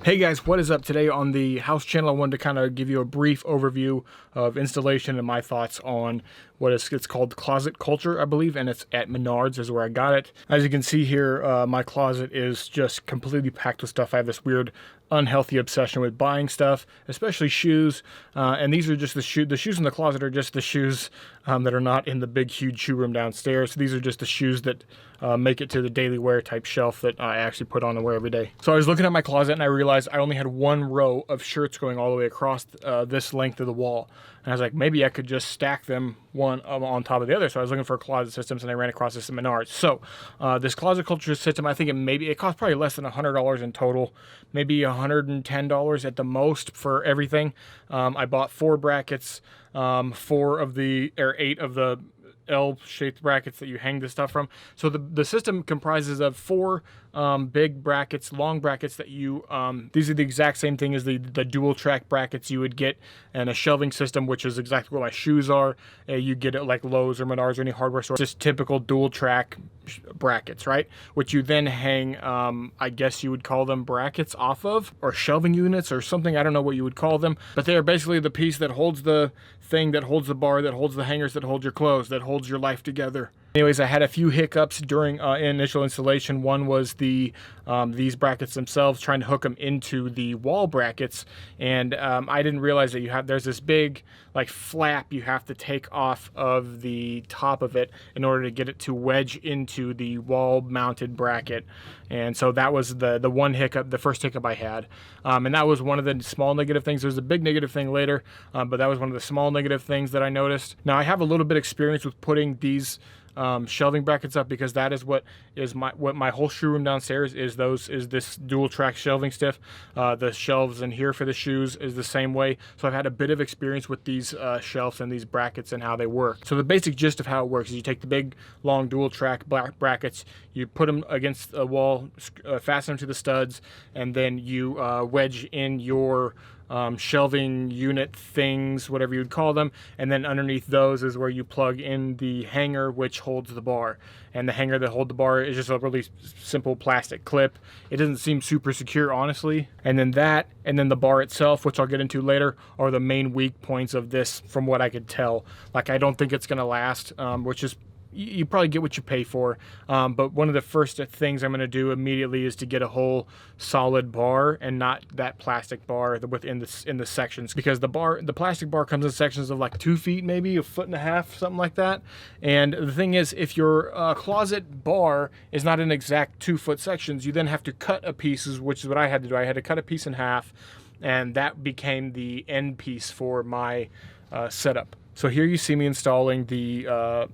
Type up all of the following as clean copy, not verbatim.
Hey guys, what is up? Today on the house channel, I wanted to kind of give you a brief overview of installation and my thoughts on it's called Closet Culture, I believe, and it's at Menards is where I got it. As you can see here, my closet is just completely packed with stuff. I have this weird unhealthy obsession with buying stuff, especially shoes, and these are just the shoes in the closet are just the shoes that are not in the big huge shoe room downstairs. These are just the shoes that make it to the daily wear type shelf that I actually put on and wear every day. So I was looking at my closet and I realized I only had one row of shirts going all the way across this length of the wall, and I was like, maybe I could just stack them one on top of the other. So I was looking for closet systems and I ran across this in Menards. So this Closet Culture system, I think it cost probably less than $100 in total, maybe $110 at the most for everything. I bought 4 brackets, 8 of the L-shaped brackets that you hang the stuff from. So the system comprises of 4 big brackets, long brackets that you, these are the exact same thing as the dual track brackets you would get in a shelving system, which is exactly what my shoes are. You get it like Lowe's or Menards or any hardware store. Just typical dual track brackets, right? Which you then hang, I guess you would call them brackets off of, or shelving units or something. I don't know what you would call them, but they are basically the piece that holds the thing, that holds the bar, that holds the hangers, that hold your clothes, that holds your life together. Anyways, I had a few hiccups during initial installation. One was these brackets themselves, trying to hook them into the wall brackets, and I didn't realize that there's this big like flap you have to take off of the top of it in order to get it to wedge into the wall mounted bracket. And so that was the one hiccup, the first hiccup I had, and that was one of the small negative things. There's a big negative thing later, but that was one of the small negative things that I noticed. Now I have a little bit of experience with putting these shelving brackets up, because that is what my whole shoe room downstairs is. This dual track shelving stuff. The shelves in here for the shoes is the same way. So I've had a bit of experience with these shelves and these brackets and how they work. So the basic gist of how it works is you take the big long dual track brackets, you put them against a wall, fasten them to the studs, and then you wedge in your shelving unit things, whatever you would call them, and then underneath those is where you plug in the hanger which holds the bar. And the hanger that holds the bar is just a really simple plastic clip. It doesn't seem super secure, honestly. And then the bar itself, which I'll get into later, are the main weak points of this from what I could tell. Like, I don't think it's gonna last, which is, you probably get what you pay for, but one of the first things I'm going to do immediately is to get a whole solid bar and not that plastic bar within in the sections, because the plastic bar comes in sections of like 2 feet, maybe 1.5 feet, something like that. And the thing is, if your closet bar is not in exact 2-foot sections, you then have to cut a piece, which is what I had to do. I had to cut a piece in half, and that became the end piece for my setup. So here you see me installing the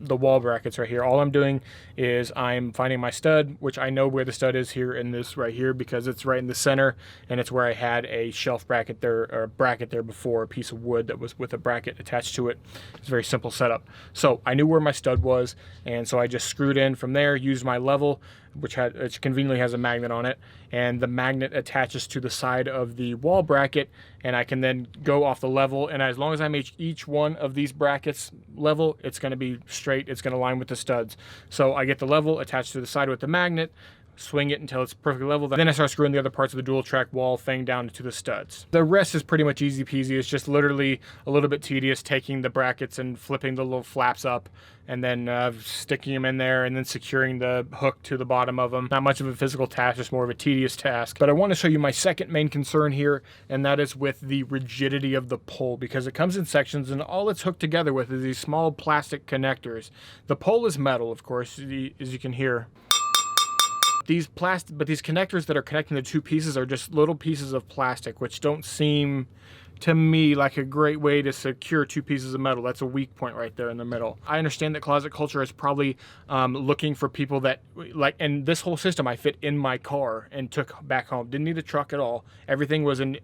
wall brackets right here. All I'm doing is I'm finding my stud, which I know where the stud is here in this right here, because it's right in the center, and it's where I had a shelf bracket there, or a bracket there before, a piece of wood that was with a bracket attached to it. It's a very simple setup. So I knew where my stud was, and so I just screwed in from there, used my level, which conveniently has a magnet on it, and the magnet attaches to the side of the wall bracket, and I can then go off the level, and as long as I make each one of these brackets level, it's going to be straight, it's going to line with the studs. So I get the level attached to the side with the magnet, swing it until it's perfectly level, then I start screwing the other parts of the dual track wall thing down to the studs. The rest is pretty much easy peasy. It's just literally a little bit tedious, taking the brackets and flipping the little flaps up, and then sticking them in there, and then securing the hook to the bottom of them. Not much of a physical task, just more of a tedious task. But I want to show you my second main concern here, and that is with the rigidity of the pole, because it comes in sections, and all it's hooked together with is these small plastic connectors. The pole is metal, of course, as you can hear. These connectors that are connecting the 2 pieces are just little pieces of plastic, which don't seem to me like a great way to secure 2 pieces of metal. That's a weak point right there in the middle. I understand that Closet Culture is probably looking for people that like, and this whole system I fit in my car and took back home. Didn't need a truck at all. Everything was in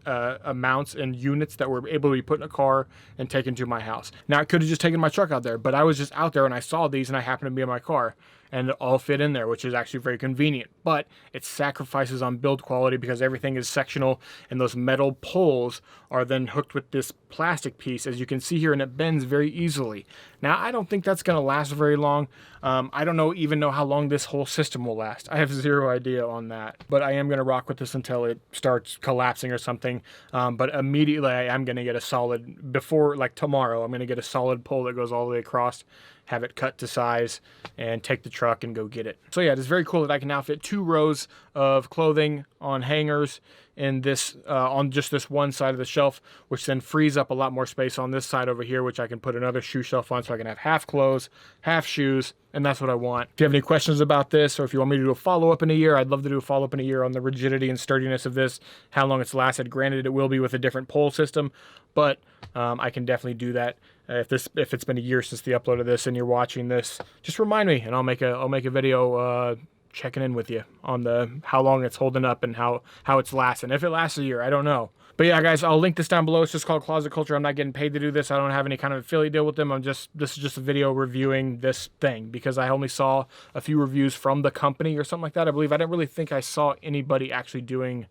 mounts and units that were able to be put in a car and taken to my house. Now I could have just taken my truck out there, but I was just out there and I saw these and I happened to be in my car, and it all fit in there, which is actually very convenient. But it sacrifices on build quality, because everything is sectional, and those metal poles are then hooked with this plastic piece, as you can see here, and it bends very easily. Now, I don't think that's going to last very long. I don't even know how long this whole system will last. I have zero idea on that, but I am going to rock with this until it starts collapsing or something. But immediately I am going to get a solid, before like tomorrow, I'm going to get a solid pole that goes all the way across, have it cut to size, and take the truck and go get it. So yeah, it's very cool that I can now fit 2 rows of clothing on hangers in this on just this one side of the shelf, which then frees up a lot more space on this side over here, which I can put another shoe shelf on, so I can have half clothes, half shoes, and that's what I want. If you have any questions about this, or if you want me to do a follow-up in a year, I'd love to do a follow-up in a year on the rigidity and sturdiness of this, how long it's lasted. Granted, it will be with a different pole system, but I can definitely do that. If it's been a year since the upload of this and you're watching this, just remind me, and I'll make a video checking in with you on how long it's holding up and how it's lasting. If it lasts a year, I don't know. But yeah, guys, I'll link this down below. It's just called Closet Culture. I'm not getting paid to do this. I don't have any kind of affiliate deal with them. This is just a video reviewing this thing because I only saw a few reviews from the company or something like that. I believe I didn't really think I saw anybody actually doing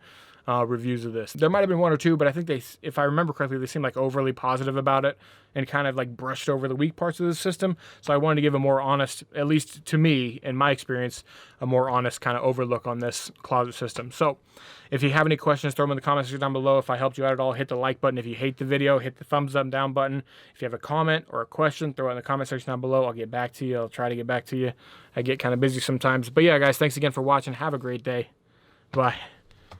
reviews of this. There might have been 1 or 2, but I think if I remember correctly, they seemed like overly positive about it and kind of like brushed over the weak parts of the system. So I wanted to give a more honest, at least to me, in my experience, a more honest kind of overlook on this closet system. So if you have any questions, throw them in the comments section down below. If I helped you out at all, hit the like button. If you hate the video, hit the thumbs up down button. If you have a comment or a question, throw it in the comment section down below. I'll get back to you. I'll try to get back to you. I get kind of busy sometimes. But yeah, guys, thanks again for watching. Have a great day. Bye.